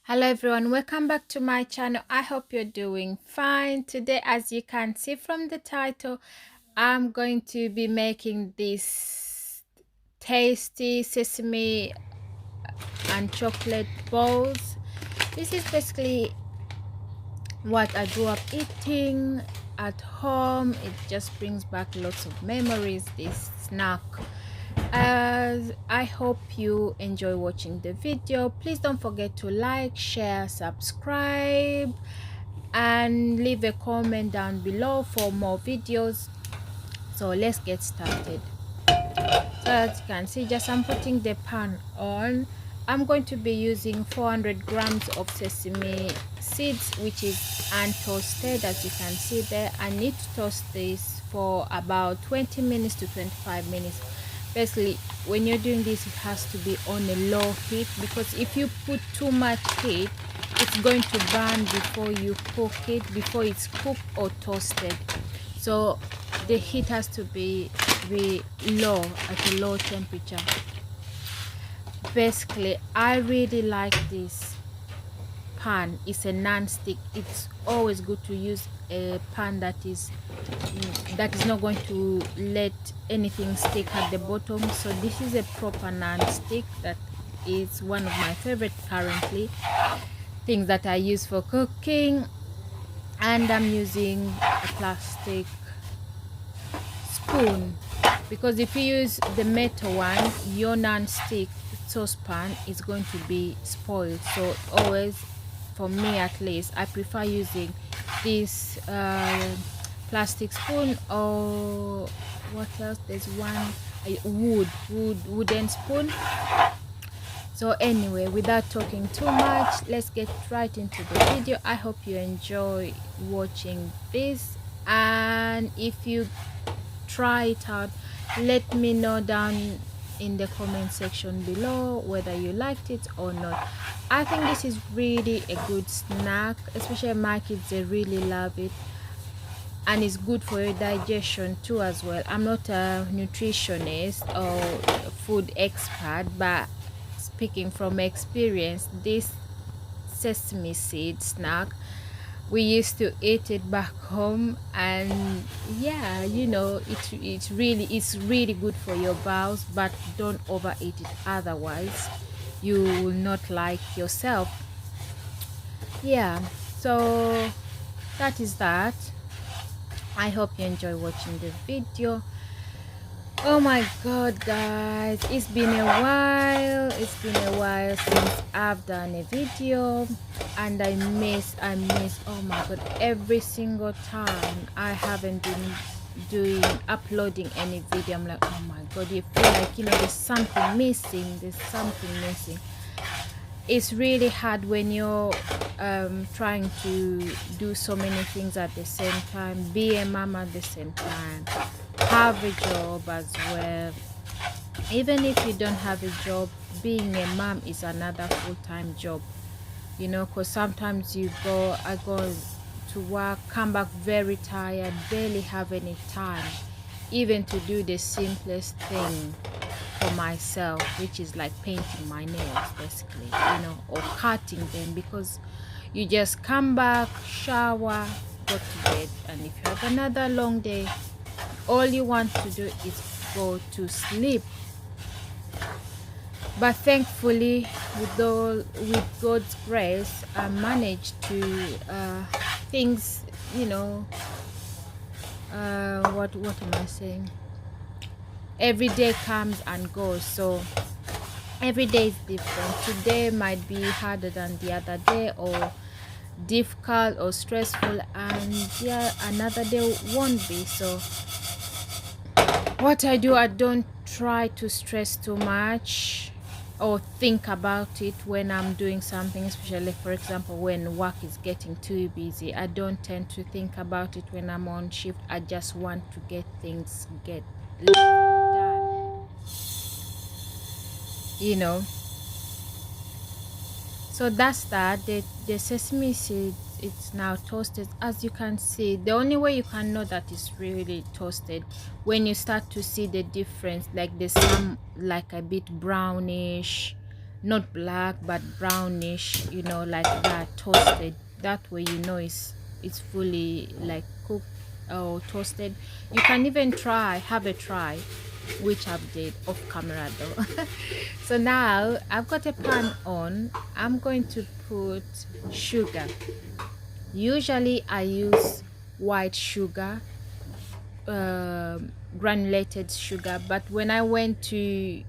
Hello everyone, welcome back to my channel. I hope you're doing fine. Today, as you can see from the title, I'm going to be making this tasty sesame and chocolate balls. This is basically what I grew up eating at home. It just brings back lots of memories, this snack. As I hope you enjoy watching the video. Please don't forget to like, share, subscribe, and leave a comment down below for more videos. So let's get started. So as you can see, just I'm putting the pan on. I'm going to be using 400 grams of sesame seeds, which is untoasted. As you can see there, I need to toast this for about 20 minutes to 25 minutes. Basically, when you're doing this, it has to be on a low heat, because if you put too much heat, it's going to burn before you cook it, before it's cooked or toasted. So the heat has to be low, at a low temperature. Basically, I really like this pan. It's a non-stick. It's always good to use a pan that is not going to let anything stick at the bottom. So this is a proper non-stick that is one of my favorite currently, things that I use for cooking. And I'm using a plastic spoon, because if you use the metal one, your non-stick saucepan is going to be spoiled. So always, for me at least, I prefer using this plastic spoon, or what else, there's one wooden spoon. So anyway, without talking too much, let's get right into the video. I hope you enjoy watching this, and if you try it out, let me know down in the comment section below whether you liked it or not. I think this is really a good snack, especially my kids, they really love it, and it's good for your digestion too as well. I'm not a nutritionist or food expert, but speaking from experience, this sesame seed snack, we used to eat it back home, and yeah, you know, it's really good for your bowels, but don't overeat it, otherwise you will not like yourself. Yeah, so that is that. I hope you enjoy watching the video. Oh my god, guys, it's been a while since I've done a video, and I miss, oh my god, every single time I haven't been uploading any video. I'm like, oh my god, you feel like, you know, there's something missing. It's really hard when you're trying to do so many things at the same time, be a mom at the same time, have a job as well. Even if you don't have a job, being a mom is another full-time job, you know, because sometimes I go to work, come back very tired, barely have any time even to do the simplest thing for myself, which is like painting my nails, basically, you know, or cutting them, because you just come back, shower, go to bed, and if you have another long day, all you want to do is go to sleep. But thankfully, with God's grace, I managed to things, you know, what am I saying, every day comes and goes, so every day is different. Today might be harder than the other day, or difficult or stressful, and yeah, another day won't be. So what I do, I don't try to stress too much or think about it when I'm doing something, especially, for example, when work is getting too busy. I don't tend to think about it when I'm on shift. I just want to get things done, you know. So that's that. The sesame seed, it's now toasted. As you can see, the only way you can know that it's really toasted, when you start to see the difference, like there's some like a bit brownish, not black but brownish, you know, like that, toasted. That way you know it's fully like cooked or toasted. You can even have a try, which I've did off camera though. So now I've got a pan on. I'm going to put sugar. Usually I use white sugar, granulated sugar, but when I went to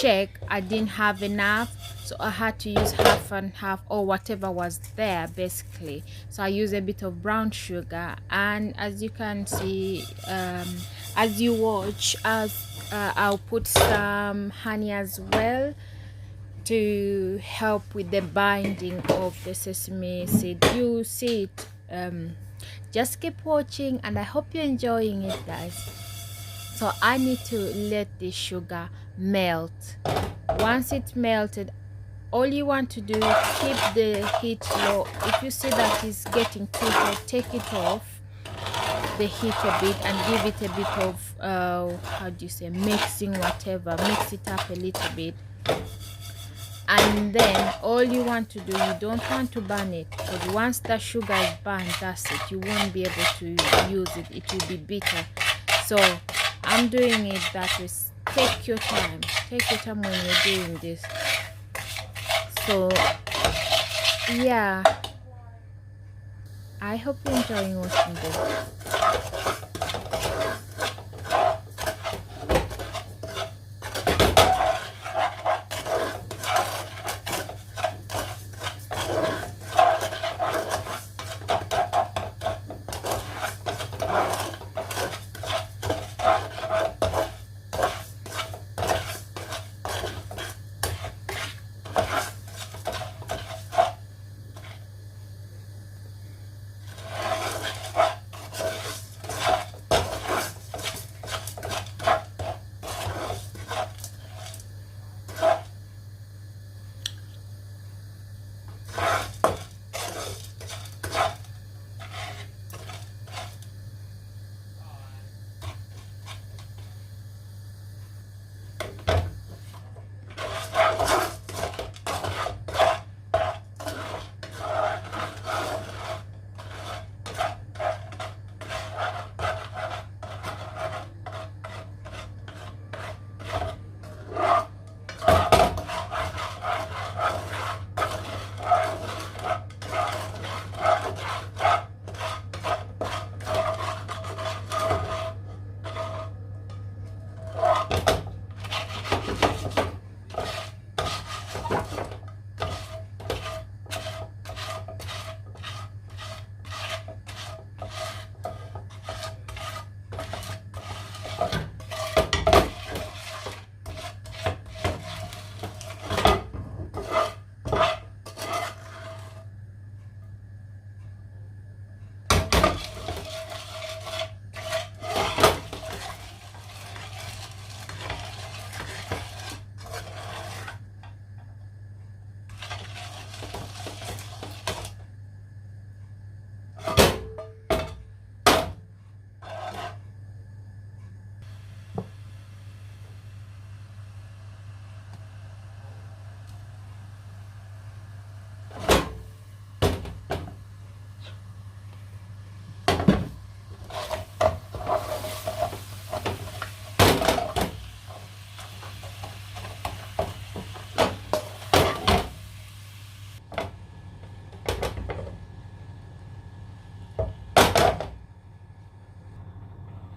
check, I didn't have enough, so I had to use half and half, or whatever was there basically. So I use a bit of brown sugar, and as you can see, as you watch, I'll put some honey as well to help with the binding of the sesame seed. You see it. Just keep watching, and I hope you're enjoying it, guys. So I need to let the sugar melt. Once it's melted, all you want to do is keep the heat low. If you see that it's getting too hot, take it off the heat a bit and give it a bit of how do you say, mixing, whatever. Mix it up a little bit, and then all you want to do, you don't want to burn it, because once the sugar is burned, that's it, you won't be able to use it, it will be bitter. So I'm doing it that way. Take your time when you're doing this. So yeah, I hope you're enjoying watching this.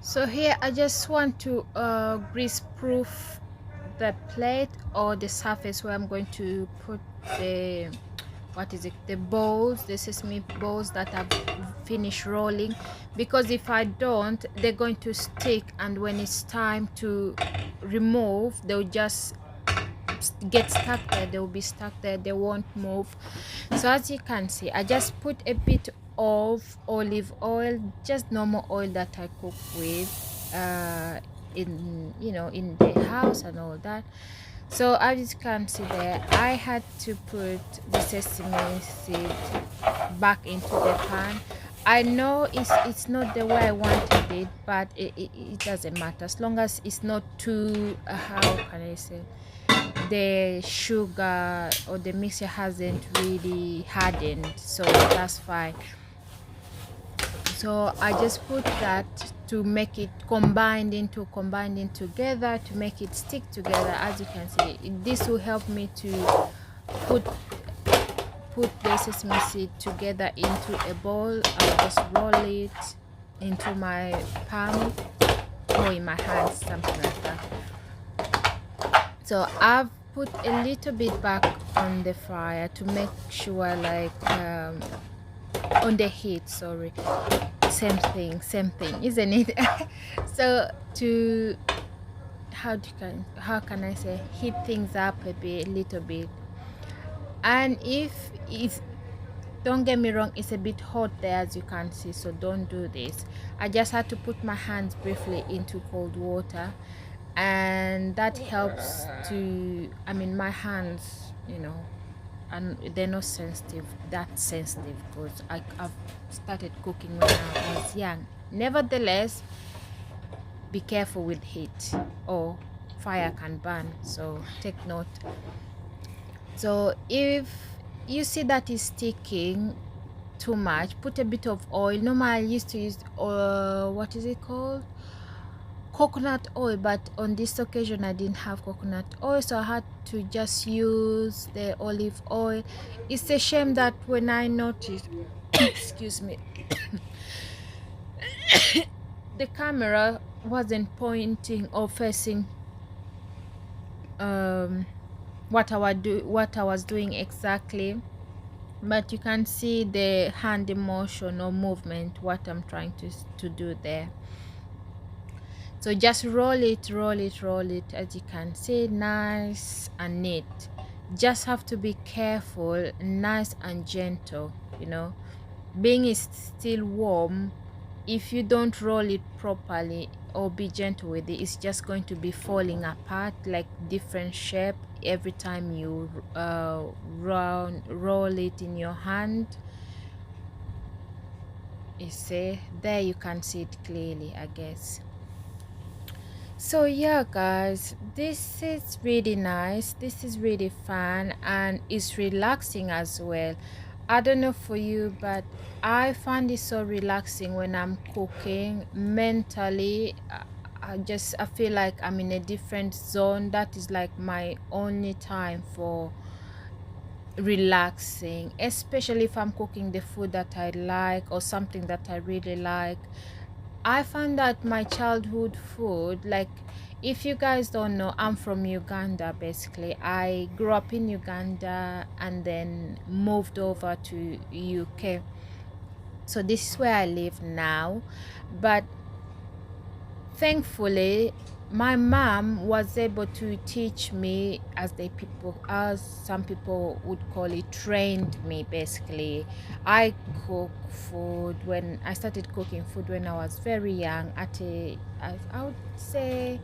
So here I just want to grease proof the plate or the surface where I'm going to put the, what is it, the balls, the sesame balls that I've finished rolling, because if I don't, they're going to stick, and when it's time to remove, they'll just get stuck there. They'll be stuck there, they won't move. So as you can see, I just put a bit of olive oil, just normal oil that I cook with in, you know, in the house and all that. So as you can see there, I had to put the sesame seed back into the pan. I know it's not the way I wanted it, but it doesn't matter, as long as it's not too how can I say, the sugar or the mixture hasn't really hardened, so that's fine. So I just put that to make it combined in together, to make it stick together. As you can see, this will help me to put the sesame seed together into a bowl. I'll just roll it into my palm or in my hands, something like that. So I've put a little bit back on the fire to make sure, like on the heat, sorry, same thing, isn't it? So to how can I say, heat things up a little bit. And if it's, don't get me wrong, it's a bit hot there, as you can see, so don't do this. I just had to put my hands briefly into cold water, and that helps to, I mean, my hands, you know, and they're not that sensitive, because I've started cooking when I was young. Nevertheless, be careful with heat, or fire can burn, so take note. So if you see that is sticking too much, put a bit of oil. Normally I used to use what is it called, coconut oil, but on this occasion I didn't have coconut oil, so I had to just use the olive oil. It's a shame that when I noticed excuse me, the camera wasn't pointing or facing what I was doing exactly, but you can see the hand motion or movement, what I'm trying to do there. So just roll it, as you can see, nice and neat. Just have to be careful, nice and gentle, you know, being is still warm. If you don't roll it properly or be gentle with it, it's just going to be falling apart, like different shape every time you roll it in your hand. You see there, you can see it clearly, I guess. So yeah guys, this is really nice, this is really fun, and it's relaxing as well. I don't know for you, but I find it so relaxing when I'm cooking. Mentally, I feel like I'm in a different zone. That is like my only time for relaxing, especially if I'm cooking the food that I like or something that I really like. I find that my childhood food, like, if you guys don't know, I'm from Uganda. Basically, I grew up in Uganda and then moved over to UK, so this is where I live now. But thankfully my mom was able to teach me, as some people would call it, trained me. Basically, I started cooking food when I was very young, at I would say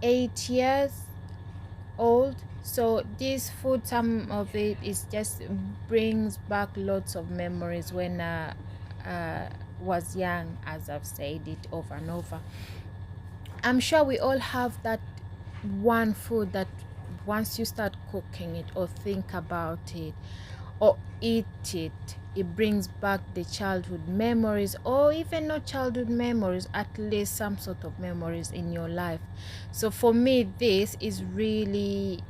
8 years old. So this food, some of it is just brings back lots of memories when was young, as I've said it over and over. I'm sure we all have that one food that once you start cooking it or think about it or eat it, it brings back the childhood memories, or even not childhood memories, at least some sort of memories in your life. So for me, this is really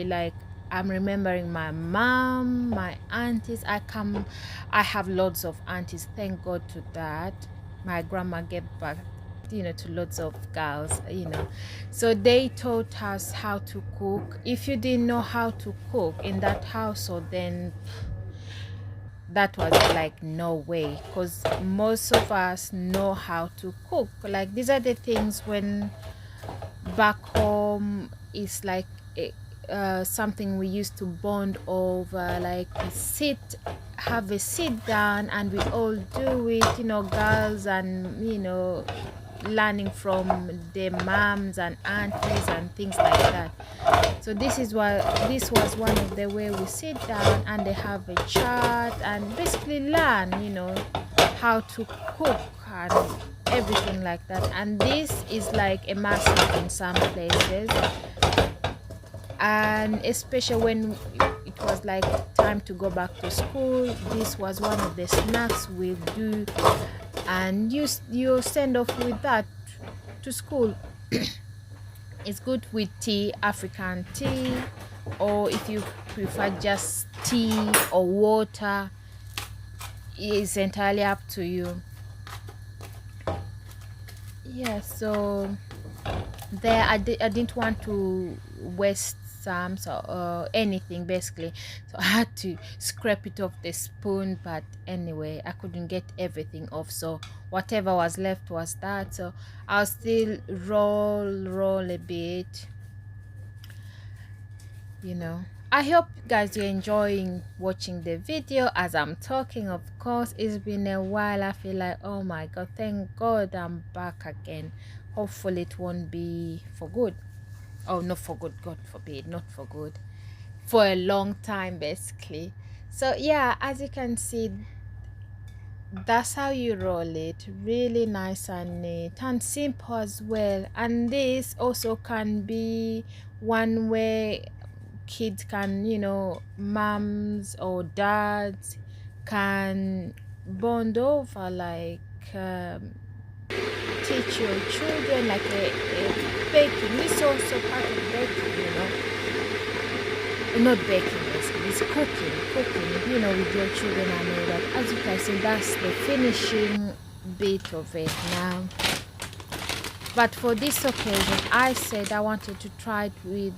like, I'm remembering my mom, my aunties. I have lots of aunties, thank God to that. My grandma gave back, you know, to lots of girls, you know, so they taught us how to cook. If you didn't know how to cook in that household, then that was like no way, because most of us know how to cook. Like, these are the things when back home is like something we used to bond over, like have a sit down and we all do it, you know, girls, and you know, learning from their moms and aunties and things like that. So this was one of the way we sit down and they have a chat and basically learn, you know, how to cook and everything like that. And this is like a must in some places. and especially when it was like time to go back to school, this was one of the snacks we do, and you send off with that to school. It's good with tea, African tea, or if you prefer just tea or water, it's entirely up to you. Yeah, so there I didn't want to waste some, so anything basically, so I had to scrape it off the spoon, but anyway I couldn't get everything off, so whatever was left was that. So I'll still roll a bit, you know. I hope you guys you're enjoying watching the video as I'm talking. Of course, it's been a while. I feel like, oh my god, thank god I'm back again. Hopefully it won't be for good. Oh, not for good, god forbid, not for good, for a long time basically. So yeah, as you can see, that's how you roll it. Really nice and neat and simple as well. And this also can be one way kids can, you know, moms or dads can bond over, like um, teach your children like a baking. This is also part of baking, you know. Not baking basically, it's cooking, you know, with your children and all that. As you can see, that's the finishing bit of it now. But for this occasion, I said I wanted to try it with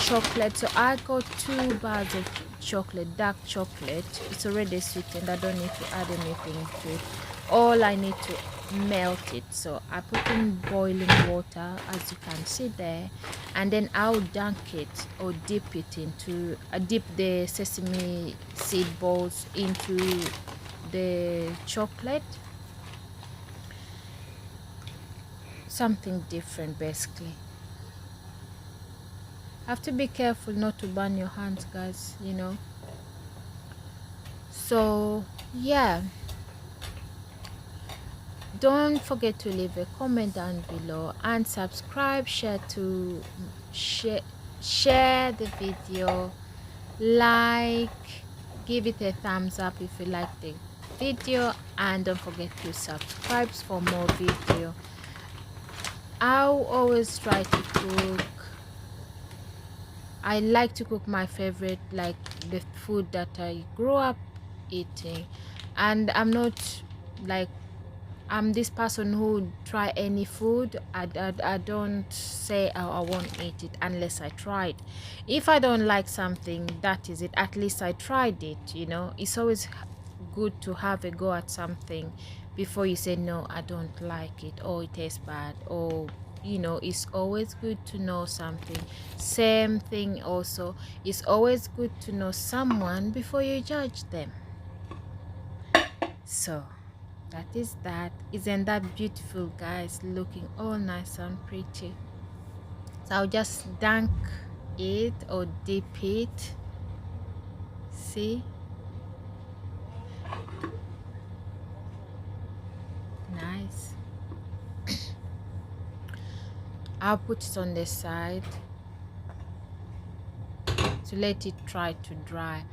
chocolate. So I got 2 bars of chocolate, dark chocolate. It's already sweetened. I don't need to add anything to it. All I need to melt it. So I put in boiling water, as you can see there, and then I'll dunk it or dip it into, dip the sesame seed balls into the chocolate. Something different basically. Have to be careful not to burn your hands, guys, you know. So yeah, don't forget to leave a comment down below and subscribe, share the video, like, give it a thumbs up if you like the video, and don't forget to subscribe for more video. I'll always try to cook. I like to cook my favorite, like the food that I grew up eating, and I'm not like, I'm this person who try any food. I don't say, oh, I won't eat it unless I tried. If I don't like something, that is it. At least I tried it, you know. It's always good to have a go at something before you say, no, I don't like it, or it tastes bad, or you know, it's always good to know something. Same thing also, it's always good to know someone before you judge them. So that is that. Isn't that beautiful, guys? Looking all nice and pretty. So I'll just dunk it or dip it. See, nice. I'll put it on the side to let it try to dry.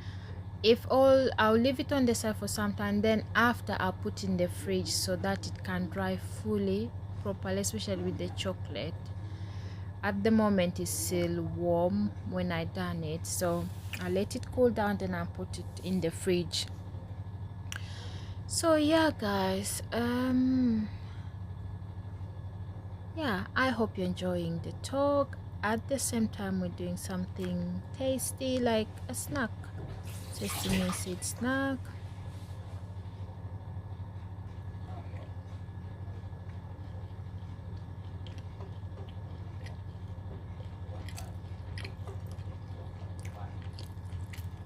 If all, I'll leave it on the side for some time, then after I'll put in the fridge so that it can dry fully properly, especially with the chocolate. At the moment it's still warm when I done it, so I'll let it cool down, then I'll put it in the fridge. So yeah, guys, yeah, I hope you're enjoying the talk. At the same time, we're doing something tasty like a snack, sesame seed snack.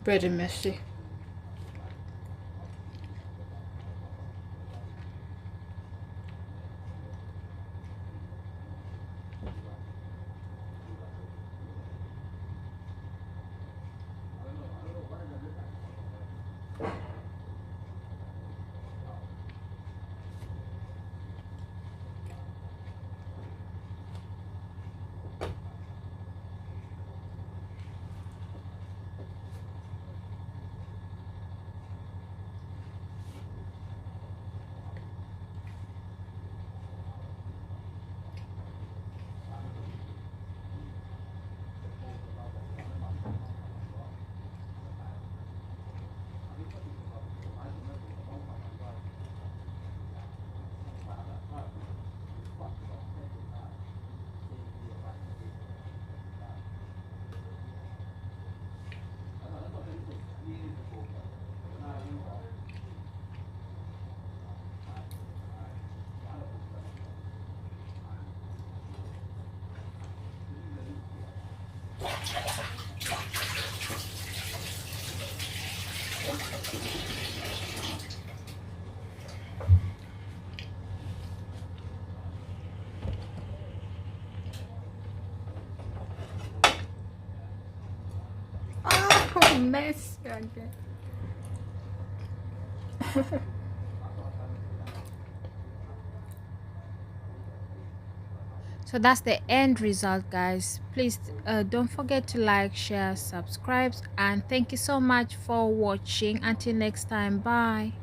Very messy. Oh, mess again. So that's the end result, guys. Please don't forget to like, share, subscribe, and thank you so much for watching. Until next time, bye.